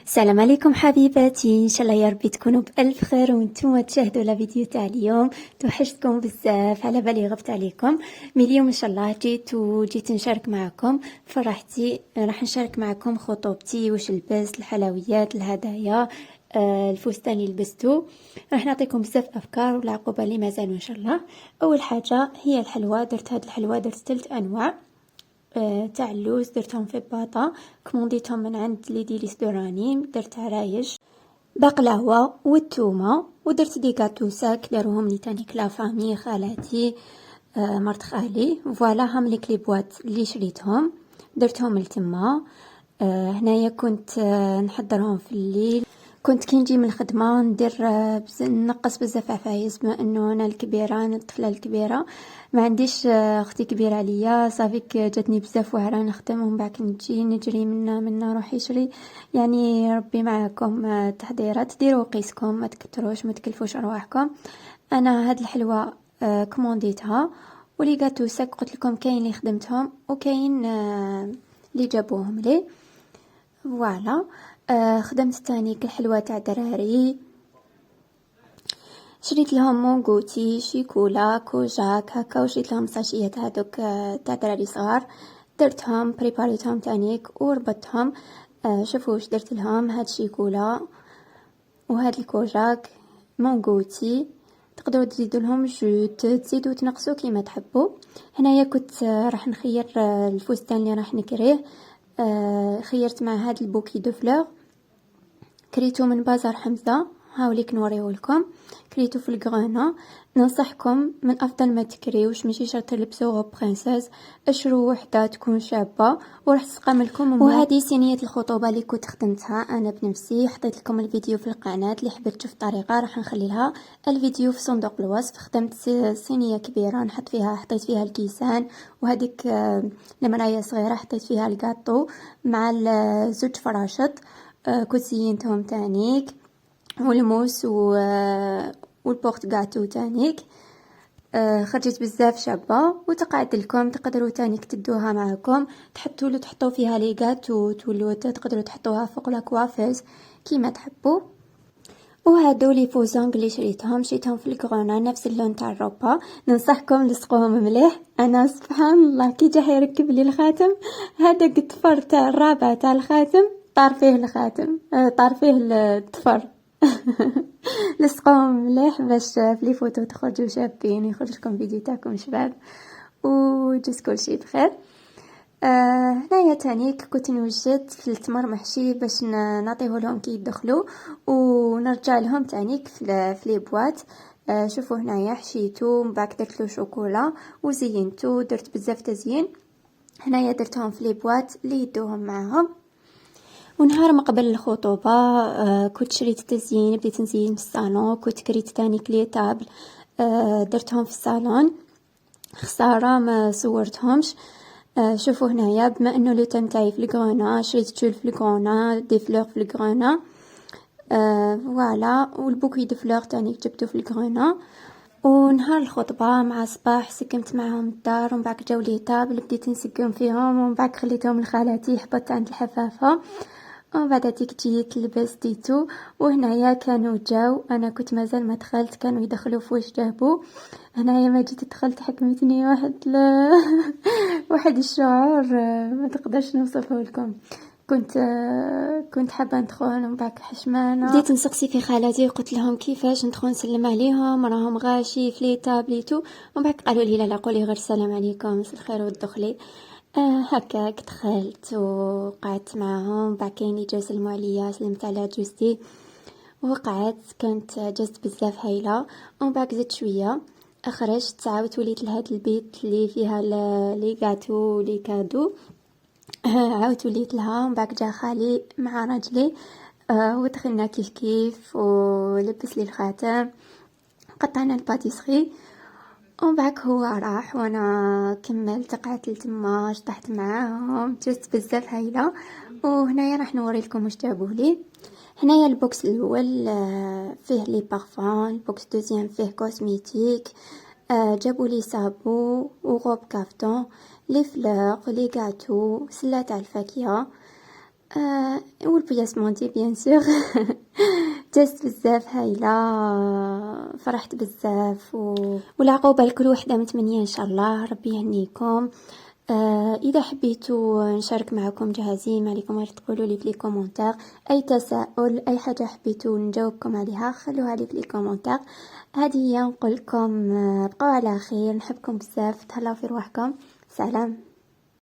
السلام عليكم حبيباتي، ان شاء الله يا ربي تكونوا بالف خير وانتم تشاهدوا لا فيديو تاع اليوم. توحشتكم بزاف، على بالي غبت عليكم. من اليوم ان شاء الله جيت نشارك معكم فرحتي. راح نشارك معكم خطوبتي، واش لبست، الحلويات، الهدايا، الفستان اللي لبستو. راح نعطيكم بزاف افكار والعقوبه اللي مازالوا ان شاء الله. اول حاجه هي الحلوى. درت هاد الحلوى، درت 3 انواع تاع اللوز، درتهم في باطا، كمونديتهم من عند لي ديليس دو رانيم. درت عرايش، بقلاوه والثومه، ودرت دي كاتو ساك داروهم لي تاني كلا فامي خالاتي، مرت خالي. فوالا هم لي كليبوات اللي شريتهم درتهم لتما. هنايا كنت نحضرهم في الليل. كنت كي نجي من الخدمه ندير نقص بزاف عفايس، بما انه انا الكبيره، انا الطفله الكبيره، ما عنديش اختي كبيره عليا. صافيك جاتني بزاف واعره نخدم، ومن بعد نجي نجري من روحي شري. يعني ربي معكم. التحضيرات ديروا قيسكم، ما تكتروش، ما تكلفوش ارواحكم. انا هاد الحلوى كومونديتها، ولي غاتو ساك قلت لكم كاين اللي خدمتهم وكاين اللي جابوهم لي. فوالا. خدمت تاني الحلوى تاع دراري، شريت لهم مونغوتي، شيكولا، كوجاك هكا، وشريت لهم ساشيات هذوك تاع دراري صغار. درتهم بريباريتهم تانيك وربطتهم. شوفوا واش درت لهم. هاد شيكولا وهاد الكوجاك، مونغوتي، تقدروا تزيدوا لهم جوت، تزيدوا تنقصوا كيما تحبوا. هنايا كنت راح نخير الفستان اللي راح نكريه. خيرت مع هاد البوكي دو فلور، كريتو من بازار حمزه، هاوليك نوريه لكم. كريتو في الغرانا. ننصحكم من افضل ما تكريوش، ماشي شرط تلبسوه برنسيس، اشرو وحده تكون شابه وراح تسقم لكم. وهذه صينيه الخطوبه اللي كنت خدمتها انا بنفسي. حطيت لكم الفيديو في القناه، اللي حبت تشوف الطريقه راح نخلي لها الفيديو في صندوق الوصف. خدمت صينيه كبيره نحط فيها، حطيت فيها الكيسان، وهذيك المرايه صغيره حطيت فيها الكاطو مع زوج فراشط. كنت زينتهم تانيك، والموس والبورت غاتو تانيك. خرجت بزاف شابه وتقعد لكم. تقدروا تانيك تدوها معكم، تحطوا فيها لي غاتو، تولوا تقدروا تحطوها فوق لا كوافيز كيما تحبوا. وهادو لي فوزونغ اللي شريتهم في الكورونا، نفس اللون تاع الروبا. ننصحكم لصقوهم مليح. انا سبحان الله كي جا يركب لي الخاتم، هذا الطفر تاع الرابع تاع الخاتم طار فيه الخاتم، طار فيه الطفر. لصقوهم مليح باش في لي فوتو تخرجوا شابين، يخرج لكم فيديو تاعكم شباب، وجوز كل شيء بخير. هنايا تانيك كنت نوجد في التمر محشي باش نعطيه لهم كي يدخلوا، ونرجع لهم تانيك في لي بواط. شوفوا هنايا حشيتو، من بعد درت له شوكولا وزينتو، درت بزاف تزيين. هنايا درتهم في لي بواط اللي يدوهم معهم. ونهار ما قبل الخطوبه كنت شريت تزيين، بديت نزين في الصالون. كنت كريت تانيك لي طابل، درتهم في الصالون. خساره ما صورتهمش. شوفوا هنايا، بما انه لو تم تاعي في الكرونا، شريت تول في الكرونا، دي فلور في الكرونا. فوالا. والبوكي دو فلور تاني جبته في الكرونا. ونهار الخطبه مع صباح سكنت معهم الدار، ومن بعد جاو لي طابل بديت نسكن فيهم، ومن بعد خليتهم لخالاتي، حبطت عند الحفافه، ومن بعد جيت لبستيتو. وهنايا كانوا جاو، انا كنت مازال ما دخلت، كانوا يدخلوا في واش جابوا. هنايا ما جيت دخلت حكمتني واحد الشعور ما تقدرش نوصفه لكم. كنت حابه ندخل، ومن بعد حشمانه بديت نسقسي في خالاتي، قلت لهم كيفاش ندخل نسلم عليهم، راهم غاشي في لي تابليتو. ومن بعد قالوا لي لا قولي غير السلام عليكم، مساء الخير ودخلي. هكاك دخلت وقعدت معهم. بعد كاين اللي جاو سلموا عليا، سلمت على جوستي وقعدت. كانت جزت بزاف هايله. ومن بعد زدت شويه، خرجت، عاودت وليت لهاد البيت اللي فيها لي غاتو لي كادو. عاودت وليت لها. ومن بعد جا خالي مع راجلي، ودخلنا كيف كيف، ولبس لي الخاتم، قطعنا الباتيسري. ومن بعد هو راح وانا كملت، قعدت لتما، شطحت معاهم، جزت بزاف هايله. وهنايا راح نوري لكم واش جابوا لي. هنايا البوكس الاول فيه لي بارفان، البوكس دوزيام فيه كوزميتيك. جابوا لي صابو وغوب كافتون، لي فلور، لي غاتو، سله تاع الفاكهه. والبياس مونتي بيان سور. جازت بزاف هايله، فرحت بزاف والعقوبه لكل وحده متمنيه ان شاء الله ربي يهنيكم. اذا حبيتوا نشارك معكم جاهزين، ما عليكم غير تقولوا لي في لي كومونتير اي تساؤل اي حاجه حبيتوا نجاوبكم عليها خلوها لي في لي كومونتير. هذه هي، نقول لكم بقوا على خير، نحبكم بزاف، تهلاو في روحكم، سلام.